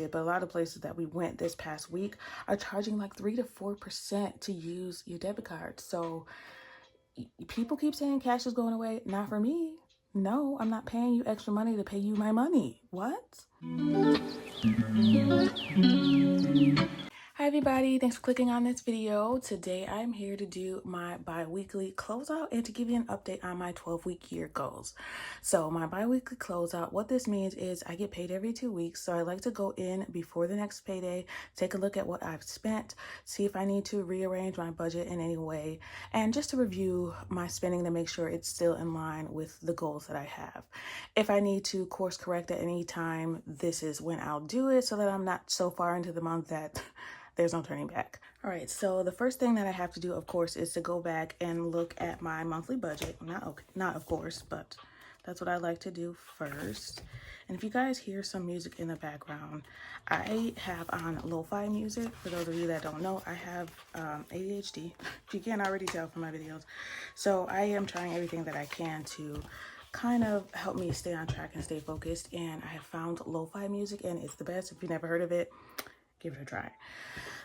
but a lot of places that we went this past week are charging like 3 to 4% to use your debit card. So people keep saying cash is going away. Not for me. No, I'm not paying you extra money to pay you my money. What? Hi everybody, thanks for clicking on this video. Today I'm here to do my bi-weekly closeout and to give you an update on my 12-week year goals. So my bi-weekly closeout, what this means is I get paid every 2 weeks. So I like to go in before the next payday, take a look at what I've spent, see if I need to rearrange my budget in any way, and just to review my spending to make sure it's still in line with the goals that I have. If I need to course correct at any time, this is when I'll do it so that I'm not so far into the month that there's no turning back. All right, so the first thing that I have to do, of course, is to go back and look at my monthly budget. Not of course, but that's what I like to do first. And if you guys hear some music in the background, I have on lo-fi music. For those of you that don't know, I have ADHD, if you can't already tell from my videos. So I am trying everything that I can to kind of help me stay on track and stay focused. And I have found lo-fi music and it's the best. If you've never heard of it, give it a try.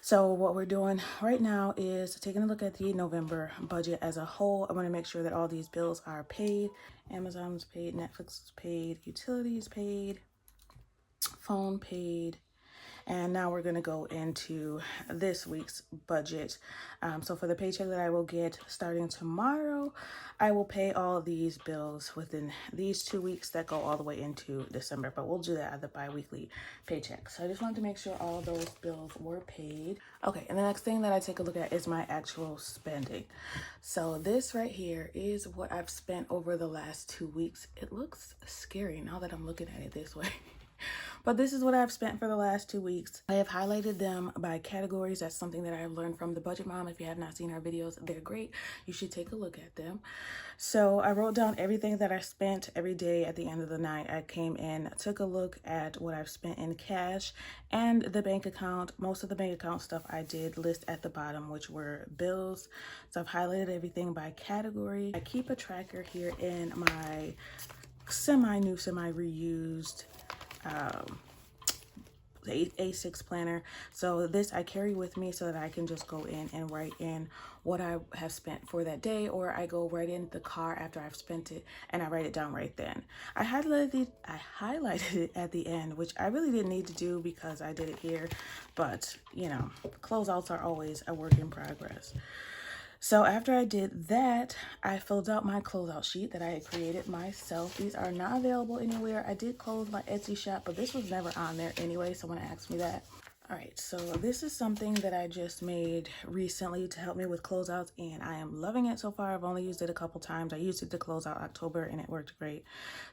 So what we're doing right now is taking a look at the November budget as a whole. I want to make sure that all these bills are paid. Amazon's paid, Netflix is paid, utilities paid, phone paid. And now we're going to go into this week's budget. So for the paycheck that I will get starting tomorrow, I will pay all of these bills within these 2 weeks that go all the way into December. But we'll do that at the bi-weekly paycheck. So I just wanted to make sure all of those bills were paid. Okay, and the next thing that I take a look at is my actual spending. So this right here is what I've spent over the last 2 weeks. It looks scary now that I'm looking at it this way. But this is what I've spent for the last 2 weeks. I have highlighted them by categories. That's something that I have learned from the Budget Mom. If you have not seen her videos, they're great. You should take a look at them. So I wrote down everything that I spent every day. At the end of the night, I came in, took a look at what I've spent in cash and the bank account. Most of the bank account stuff I did list at the bottom, which were bills. So I've highlighted everything by category. I keep a tracker here in my semi-new, semi-reused A6 planner. So this I carry with me so that I can just go in and write in what I have spent for that day, or I go right in the car after I've spent it and I write it down right then. I highlighted it at the end, which I really didn't need to do because I did it here, but you know, closeouts are always a work in progress. So after I did that, I filled out my closeout sheet that I had created myself. These are not available anywhere. I did close my Etsy shop, but this was never on there anyway. Someone asked me that. All right, so this is something that I just made recently to help me with closeouts, and I am loving it so far. I've only used it a couple times. I used it to close out October, and it worked great.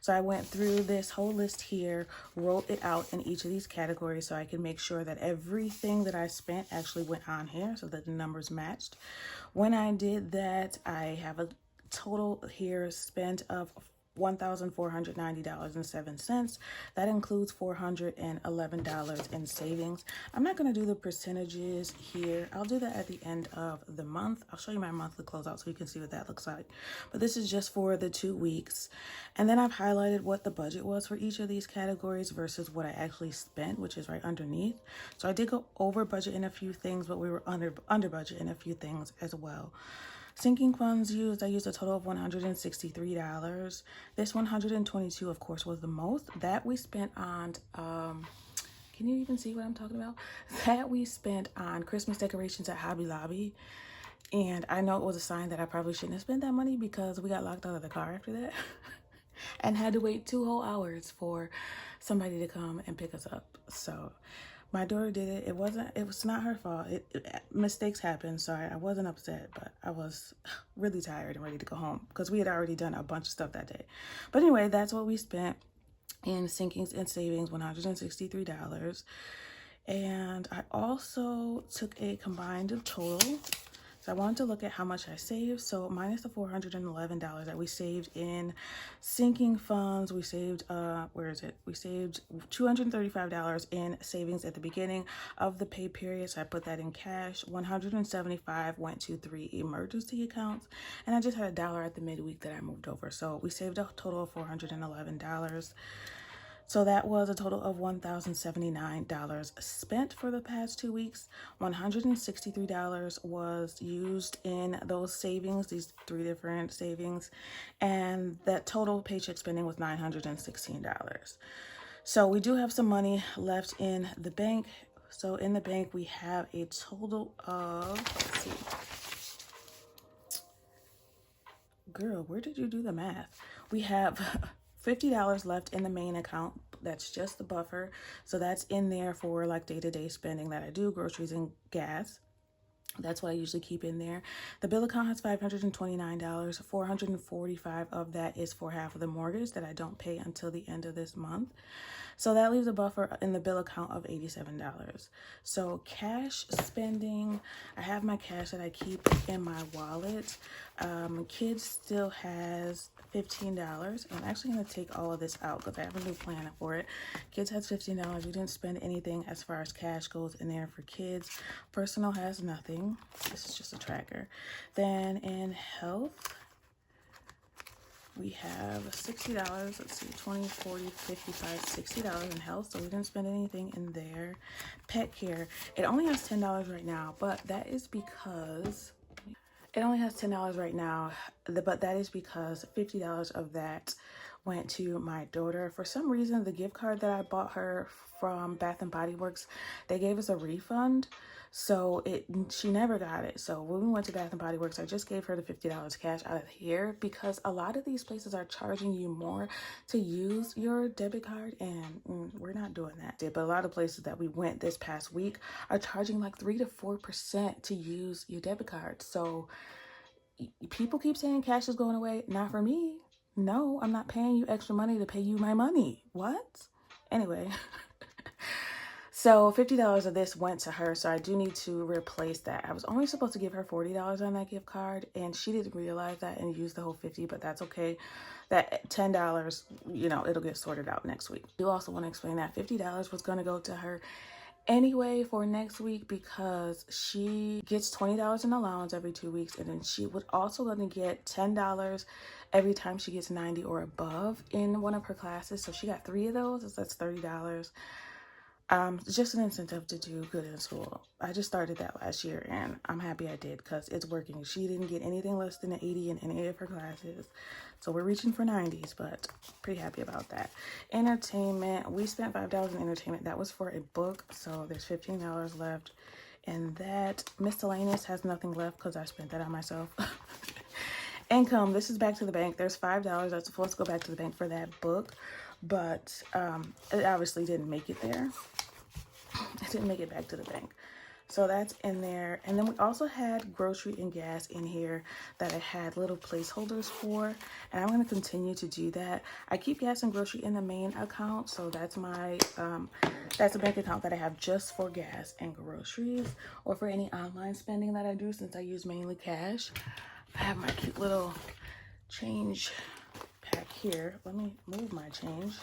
So I went through this whole list here, wrote it out in each of these categories so I can make sure that everything that I spent actually went on here so that the numbers matched. When I did that, I have a total here spent of $1,490.07. That includes $411 in savings. I'm not going to do the percentages here. I'll do that at the end of the month. I'll show you my monthly closeout so you can see what that looks like. But this is just for the 2 weeks. And then I've highlighted what the budget was for each of these categories versus what I actually spent, which is right underneath. So I did go over budget in a few things, but we were under budget in a few things as well. Sinking funds used, I used a total of $163. This $122, of course, was the most. That we spent on, can you even see what I'm talking about? That we spent on Christmas decorations at Hobby Lobby. And I know it was a sign that I probably shouldn't have spent that money because we got locked out of the car after that. And had to wait 2 whole hours for somebody to come and pick us up. So my daughter did it. It was not her fault. Mistakes happen. Sorry, I wasn't upset, but I was really tired and ready to go home because we had already done a bunch of stuff that day. But anyway, that's what we spent in sinkings and savings, $163. And I also took a combined total. So I wanted to look at how much I saved. So minus the $411 that we saved in sinking funds, we saved, We saved $235 in savings at the beginning of the pay period. So I put that in cash. $175 went to 3 emergency accounts. And I just had $1 at the midweek that I moved over. So we saved a total of $411. So that was a total of $1,079 spent for the past 2 weeks. $163 was used in those savings, these 3 different savings, and that total paycheck spending was $916. So we do have some money left in the bank. So in the bank, we have a total of, let's see, girl, where did you do the math? We have $50 left in the main account. That's just the buffer. So that's in there for like day-to-day spending that I do, groceries and gas. That's what I usually keep in there. The bill account has $529. $445 of that is for half of the mortgage that I don't pay until the end of this month. So that leaves a buffer in the bill account of $87. So cash spending, I have my cash that I keep in my wallet. Kids still has $15. I'm actually going to take all of this out because I have a new plan for it. Kids has $15. We didn't spend anything as far as cash goes in there for kids. Personal has nothing. This is just a tracker. Then in health, we have $60. Let's see, 20, 40, 55, $60 in health. So we didn't spend anything in there. Pet care, it only has $10 right now, but that is because it only has $10 right now, but that is because $50 of that went to my daughter. For some reason, the gift card that I bought her from Bath and Body Works, they gave us a refund. So she never got it. So when we went to Bath and Body Works, I just gave her the $50 cash out of here because a lot of these places are charging you more to use your debit card, and we're not doing that. But a lot of places that we went this past week are charging like 3 to 4% to use your debit card. So people keep saying cash is going away. Not for me. No, I'm not paying you extra money to pay you my money. What? Anyway. So $50 of this went to her, so I do need to replace that. I was only supposed to give her $40 on that gift card, and she didn't realize that and used the whole $50, but that's okay. That $10, it'll get sorted out next week. I do also want to explain that $50 was going to go to her anyway for next week because she gets $20 in allowance every 2 weeks, and then she was also going to get $10 every time she gets 90 or above in one of her classes. So she got 3 of those. So that's $30. Just an incentive to do good in school. I just started that last year, and I'm happy I did because it's working. She didn't get anything less than an 80 in any of her classes. So we're reaching for 90s, but pretty happy about that. Entertainment, we spent $5 in entertainment. That was for a book, so there's $15 left. And that miscellaneous has nothing left because I spent that on myself. Income, this is back to the bank. There's $5 that's supposed to go back to the bank for that book, but it obviously didn't make it there. It didn't make it back to the bank. So that's in there. And then we also had grocery and gas in here that I had little placeholders for, and I'm going to continue to do that. I keep gas and grocery in the main account, so that's my that's a bank account that I have just for gas and groceries, or for any online spending that I do since I use mainly cash. I have my cute little change pack here. Let me move my change.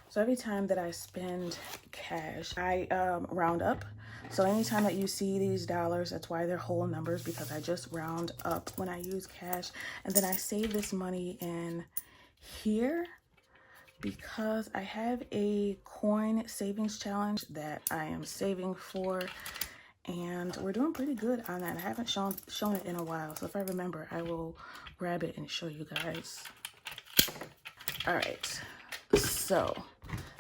So every time that I spend cash, I round up. So anytime that you see these dollars, that's why they're whole numbers, because I just round up when I use cash. And then I save this money in here because I have a coin savings challenge that I am saving for. And we're doing pretty good on that. I haven't shown it in a while. So if I remember, I will grab it and show you guys. All right. So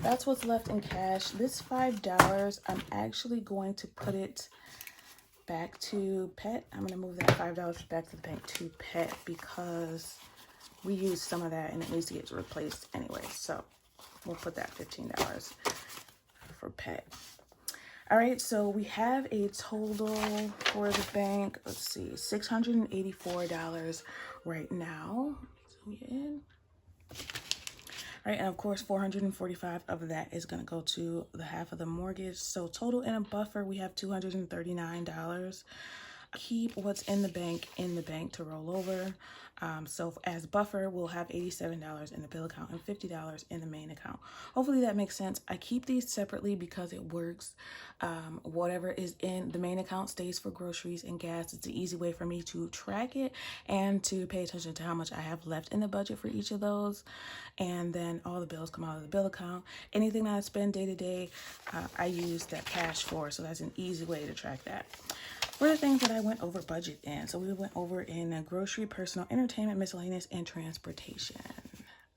that's what's left in cash. This $5, I'm actually going to put it back to Pet. I'm going to move that $5 back to the bank to Pet because we used some of that and it needs to get replaced anyway. So we'll put that $15 for Pet. All right, so we have a total for the bank, let's see, $684 right now. Zoom in. All right, and of course, $445 of that is going to go to the half of the mortgage. So total in a buffer, we have $239. keep what's in the bank to roll over. So as buffer, we'll have $87 in the bill account and $50 in the main account. Hopefully that makes sense. I keep these separately because it works. Whatever is in the main account stays for groceries and gas. It's an easy way for me to track it and to pay attention to how much I have left in the budget for each of those. And then all the bills come out of the bill account. Anything that I spend day to day, I use that cash for. So that's an easy way to track that. What are the things that I went over budget in? So we went over in grocery, personal, entertainment, miscellaneous, and transportation.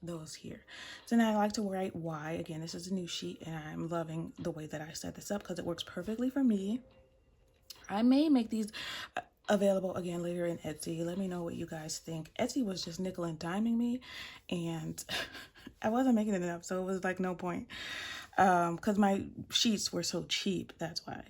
Those here. So now I like to write why. Again, this is a new sheet and I'm loving the way that I set this up because it works perfectly for me. I may make these available again later in Etsy. Let me know what you guys think. Etsy was just nickel and diming me and I wasn't making it enough, so it was like no point because my sheets were so cheap. That's why.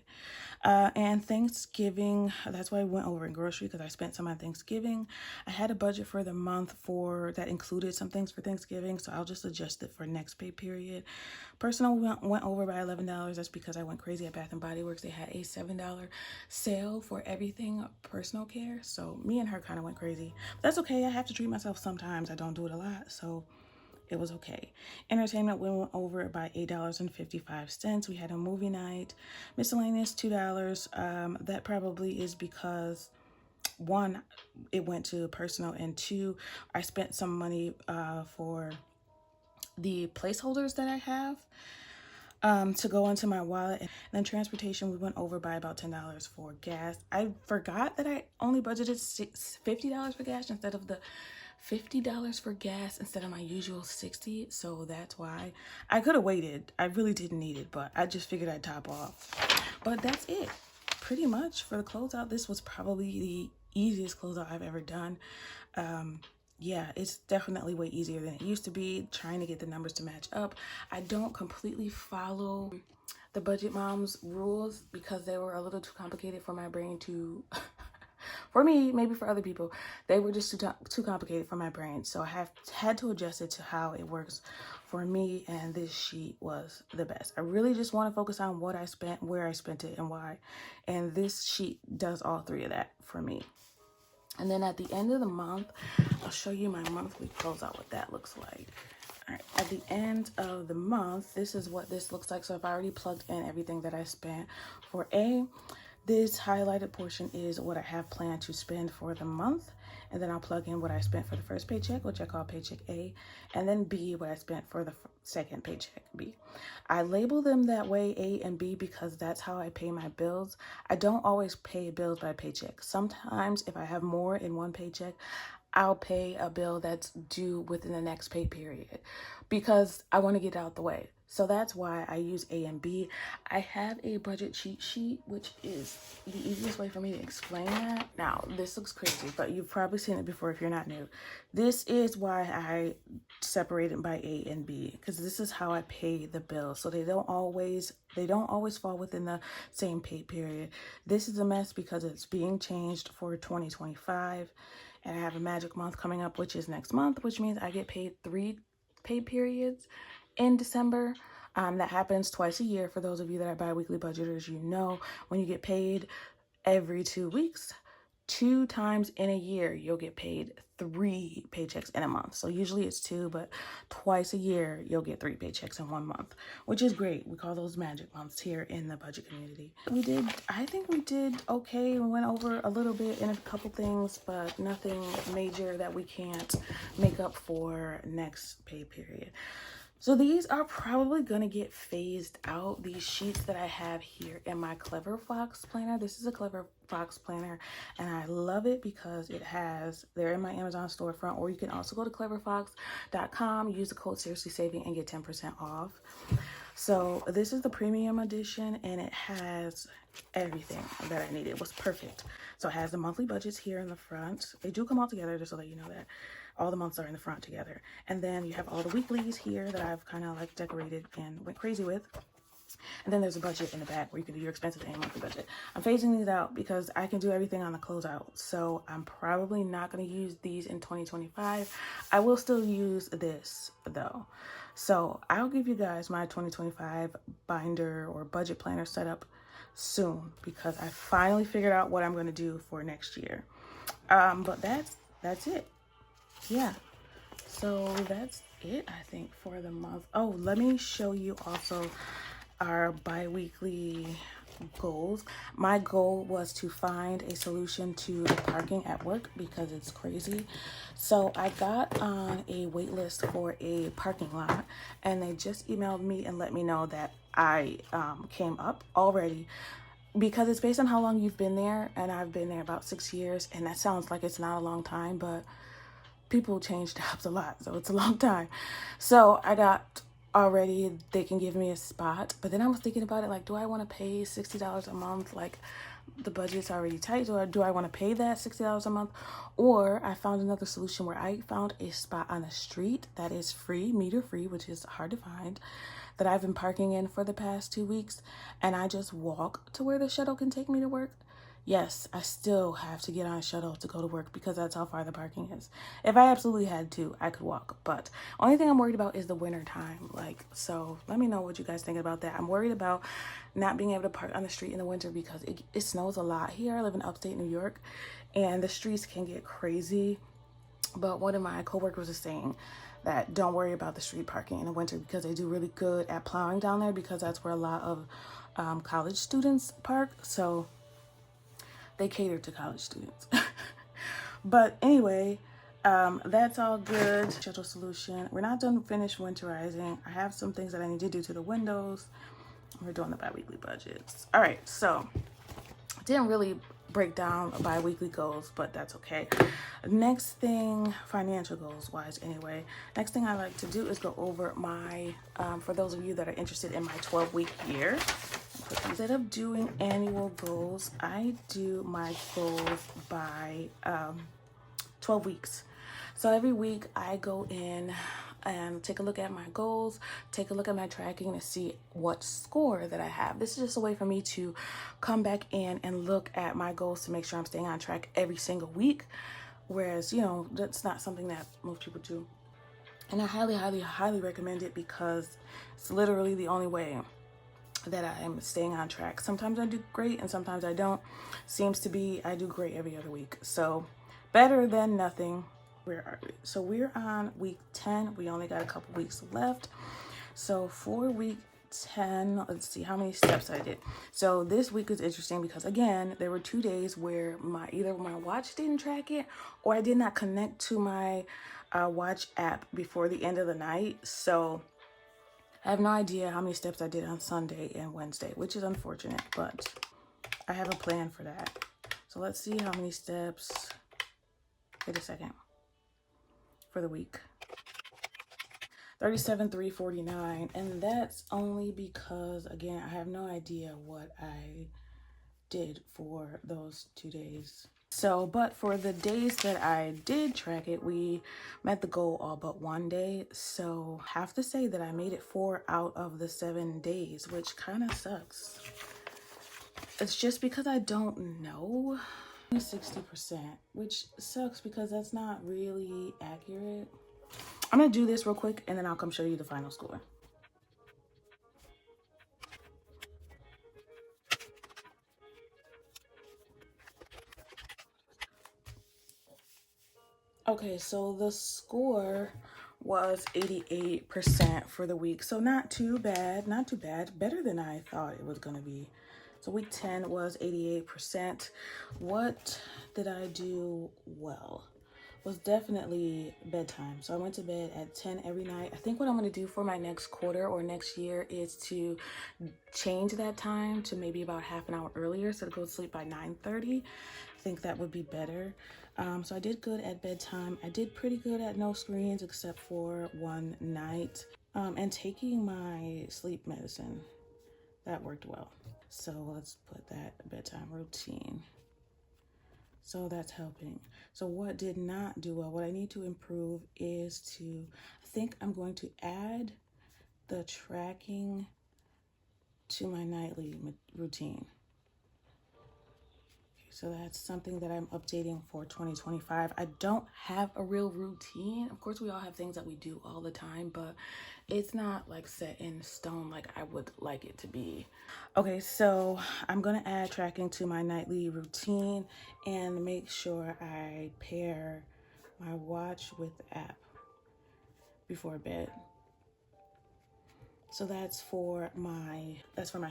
And Thanksgiving, that's why I went over in grocery because I spent some on Thanksgiving. I had a budget for the month that included some things for Thanksgiving, so I'll just adjust it for next pay period. Personal went over by $11. That's because I went crazy at Bath and Body Works. They had a $7 sale for everything personal care, so me and her kind of went crazy. But that's okay. I have to treat myself sometimes. I don't do it a lot, so it was okay. Entertainment went over by $8.55. We had a movie night. Miscellaneous, $2. That probably is because one, it went to personal, and two, I spent some money for the placeholders that I have to go into my wallet. And then transportation, we went over by about $10 for gas. I forgot that I only budgeted $50 for gas instead of the $50 for gas instead of my usual $60. So that's why I could have waited. I really didn't need it, but I just figured I'd top off. But that's it pretty much for the closeout. This was probably the easiest closeout I've ever done. Yeah, it's definitely way easier than it used to be, trying to get the numbers to match up. I don't completely follow the Budget Moms rules because they were a little too complicated for my brain to for me, maybe for other people, they were just too complicated for my brain. So I have had to adjust it to how it works for me, and this sheet was the best. I really just want to focus on what I spent, where I spent it, and why. And this sheet does all three of that for me. And then at the end of the month, I'll show you my monthly closeout, what that looks like. All right, at the end of the month, this is what this looks like. So I've already plugged in everything that I spent for this highlighted portion is what I have planned to spend for the month. And then I'll plug in what I spent for the first paycheck, which I call paycheck A, and then B, what I spent for the second paycheck, B. I label them that way, A and B, because that's how I pay my bills. I don't always pay bills by paycheck. Sometimes if I have more in one paycheck, I'll pay a bill that's due within the next pay period because I want to get it out the way. So that's why I use A and B. I have a budget cheat sheet, which is the easiest way for me to explain that. Now, this looks crazy, but you've probably seen it before if you're not new. This is why I separate it by A and B, because this is how I pay the bills. So they don't always fall within the same pay period. This is a mess because it's being changed for 2025. And I have a magic month coming up, which is next month, which means I get paid 3 pay periods in December. That happens twice a year. For those of you that are bi-weekly budgeters, you know when you get paid every 2 weeks, 2 times in a year, you'll get paid 3 paychecks in a month. So usually it's 2, but twice a year, you'll get 3 paychecks in 1 month, which is great. We call those magic months here in the budget community. I think we did okay. We went over a little bit in a couple things, but nothing major that we can't make up for next pay period. So these are probably going to get phased out, these sheets that I have here in my Clever Fox planner. This is a Clever Fox planner, and I love it because they're in my Amazon storefront, or you can also go to cleverfox.com, use the code Seriously Saving, and get 10% off. So this is the premium edition, and it has everything that I needed. It was perfect. So it has the monthly budgets here in the front. They do come all together, just so that you know that. All the months are in the front together. And then you have all the weeklies here that I've kind of like decorated and went crazy with. And then there's a budget in the back where you can do your expenses and monthly budget. I'm phasing these out because I can do everything on the closeout. So I'm probably not going to use these in 2025. I will still use this though. So I'll give you guys my 2025 binder or budget planner setup soon because I finally figured out what I'm going to do for next year. But that's it. Yeah. So that's it, I think, for the month. Oh, let me show you also our bi-weekly goals. My goal was to find a solution to the parking at work because it's crazy. So I got on a wait list for a parking lot, and they just emailed me and let me know that I came up already, because it's based on how long you've been there, and I've been there about 6 years, and that sounds like it's not a long time, but people change jobs a lot, so it's a long time. So I got already, they can give me a spot, but then I was thinking about it, like, do I want to pay $60 a month? Like, the budget's already tight, or do I want to pay that $60 a month? Or I found another solution where I found a spot on the street that is free, meter free, which is hard to find, that I've been parking in for the past 2 weeks, and I just walk to where the shuttle can take me to work. Yes, I still have to get on a shuttle to go to work because that's how far the parking is. If I absolutely had to, I could walk. But only thing I'm worried about is the winter time. Like, so let me know what you guys think about that. I'm worried about not being able to park on the street in the winter because it snows a lot here. I live in upstate New York, and the streets can get crazy. But one of my coworkers was saying that don't worry about the street parking in the winter because they do really good at plowing down there because that's where a lot of college students park. So they cater to college students. But anyway, that's all good. Schedule solution. We're not done finished winterizing. I have some things that I need to do to the windows. We're doing the bi-weekly budgets. All right, so didn't really break down bi-weekly goals, but that's okay. Next thing, financial goals wise anyway, next thing I like to do is go over my, for those of you that are interested in my 12-week year. Instead of doing annual goals, I do my goals by 12 weeks. So every week I go in and take a look at my goals, take a look at my tracking to see what score that I have. This is just a way for me to come back in and look at my goals to make sure I'm staying on track every single week. Whereas, you know, that's not something that most people do. And I highly, highly, highly recommend it because it's literally the only way that I am staying on track. Sometimes I do great and sometimes I don't. Seems to be I do great every other week. So better than nothing. Where are we? So we're on week 10. We only got a couple weeks left. So for week 10, let's see how many steps I did. So this week is interesting because again, there were 2 days where either my watch didn't track it or I did not connect to my watch app before the end of the night. So I have no idea how many steps I did on Sunday and Wednesday, which is unfortunate, but I have a plan for that. So let's see how many steps. Wait a second. For the week. 37,349, and that's only because, again, I have no idea what I did for those 2 days. So, but for the days that I did track it, we met the goal all but 1 day. So I have to say that I made it 4 out of the 7 days, which kind of sucks. It's just because I don't know. 60%, which sucks because that's not really accurate. I'm gonna do this real quick and then I'll come show you the final score. Okay, so the score was 88% for the week. So not too bad, not too bad. Better than I thought it was gonna be. So week 10 was 88%. What did I do well? Was definitely bedtime. So I went to bed at 10 every night. I think what I'm going to do for my next quarter or next year is to change that time to maybe about half an hour earlier, so to go to sleep by 9:30. I think that would be better. So I did good at bedtime. I did pretty good at no screens except for one night. And taking my sleep medicine, that worked well. So let's put that bedtime routine. So that's helping. So what did not do well, what I need to improve is I think I'm going to add the tracking to my nightly routine. Okay, So that's something that I'm updating for 2025. I don't have a real routine. Of course, we all have things that we do all the time, but it's not like set in stone like I would like it to be. Okay, so I'm gonna add tracking to my nightly routine and make sure I pair my watch with the app before bed. So that's for my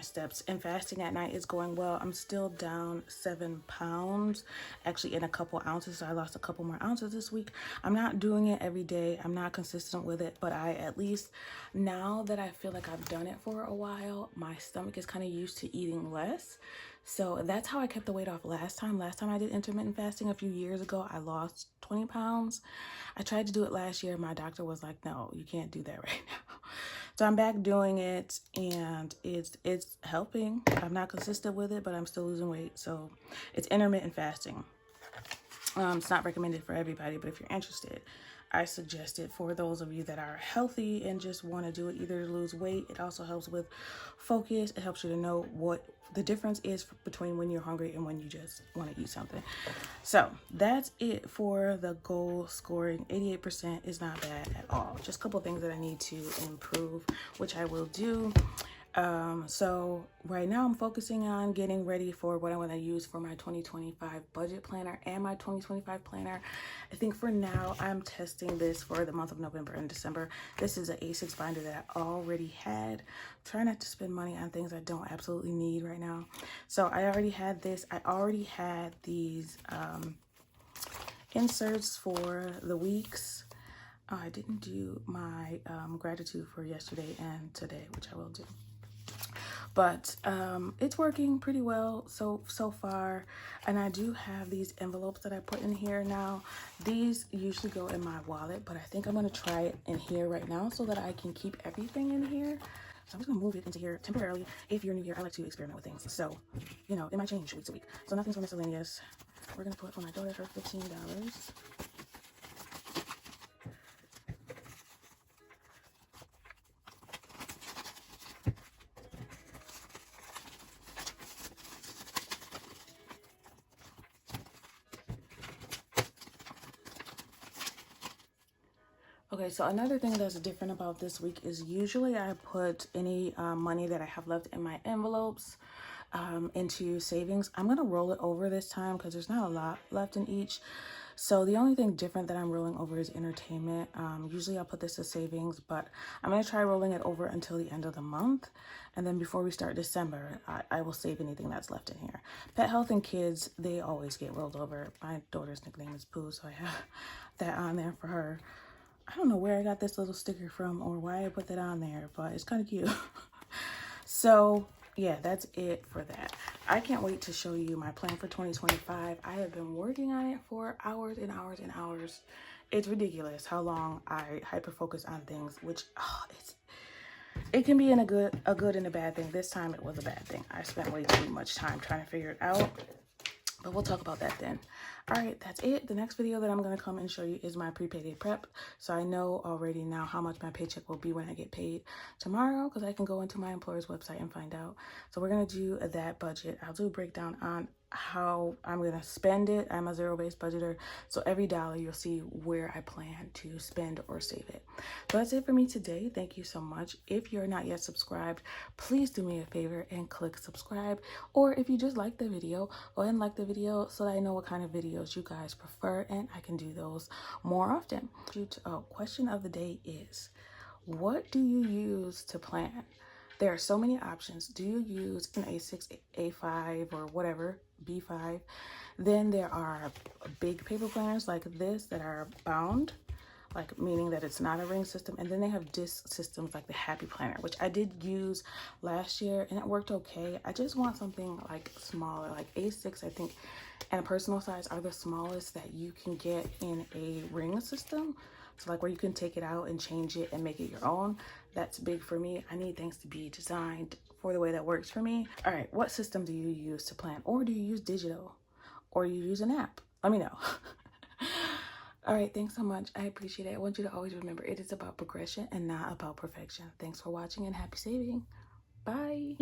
steps. And fasting at night is going well. I'm still down 7 pounds, actually in a couple ounces. So I lost a couple more ounces this week. I'm not doing it every day. I'm not consistent with it, but I at least, now that I feel like I've done it for a while, my stomach is kind of used to eating less. So that's how I kept the weight off last time. Last time I did intermittent fasting a few years ago, I lost 20 pounds. I tried to do it last year. My doctor was like, no, you can't do that right now. So I'm back doing it, and it's helping. I'm not consistent with it, but I'm still losing weight. So it's intermittent fasting. It's not recommended for everybody, but if you're interested, I suggest it for those of you that are healthy and just want to do it either to lose weight. It also helps with focus. It helps you to know what the difference is between when you're hungry and when you just want to eat something. So that's it for the goal scoring. 88% is not bad at all. Just a couple things that I need to improve, which I will do. So right now I'm focusing on getting ready for what I want to use for my 2025 budget planner and my 2025 planner. I think for now I'm testing this for the month of November and December. This is an A6 binder that I already had. Try not to spend money on things I don't absolutely need right now. So I already had this. I already had these inserts for the weeks. I didn't do my gratitude for yesterday and today, which I will do. But it's working pretty well so far. And I do have these envelopes that I put in here now. These usually go in my wallet, but I think I'm going to try it in here right now so that I can keep everything in here. So I'm just going to move it into here temporarily. If you're new here, I like to experiment with things. So, you know, it might change week to week. So nothing's for miscellaneous. We're going to put for my daughter her $15. Okay, so another thing that's different about this week is usually I put any money that I have left in my envelopes into savings. I'm going to roll it over this time because there's not a lot left in each. So the only thing different that I'm rolling over is entertainment. Usually I'll put this as savings, but I'm going to try rolling it over until the end of the month. And then before we start December, I will save anything that's left in here. Pet health and kids, they always get rolled over. My daughter's nickname is Pooh, so I have that on there for her. I don't know where I got this little sticker from or why I put that on there, but it's kind of cute. So yeah, that's it for that. I can't wait to show you my plan for 2025. I have been working on it for hours and hours and hours. It's ridiculous how long I hyper focus on things, which it can be in a good and a bad thing. This time it was a bad thing. I spent way too much time trying to figure it out, but we'll talk about that then. All right, that's it. The next video that I'm going to come and show you is my pre-payday prep. So I know already now how much my paycheck will be when I get paid tomorrow, because I can go into my employer's website and find out. So we're going to do that budget. I'll do a breakdown on how I'm going to spend it. I'm a zero-based budgeter. So every dollar you'll see where I plan to spend or save it. So that's it for me today. Thank you so much. If you're not yet subscribed, please do me a favor and click subscribe. Or if you just like the video, go ahead and like the video so that I know what kind of videos you guys prefer and I can do those more often. Question of the day is, what do you use to plan? There are so many options. Do you use an A6, A5, or whatever, B5? Then there are big paper planners like this that are bound, like meaning that it's not a ring system. And then they have disc systems like the Happy Planner, which I did use last year and it worked okay. I just want something like smaller, like A6, I think, and a personal size are the smallest that you can get in a ring system. So like where you can take it out and change it and make it your own. That's big for me. I need things to be designed for the way that works for me. All right, what system do you use to plan? Or do you use digital? Or you use an app? Let me know. All right, thanks so much. I appreciate it. I want you to always remember it is about progression and not about perfection. Thanks for watching and happy saving. Bye.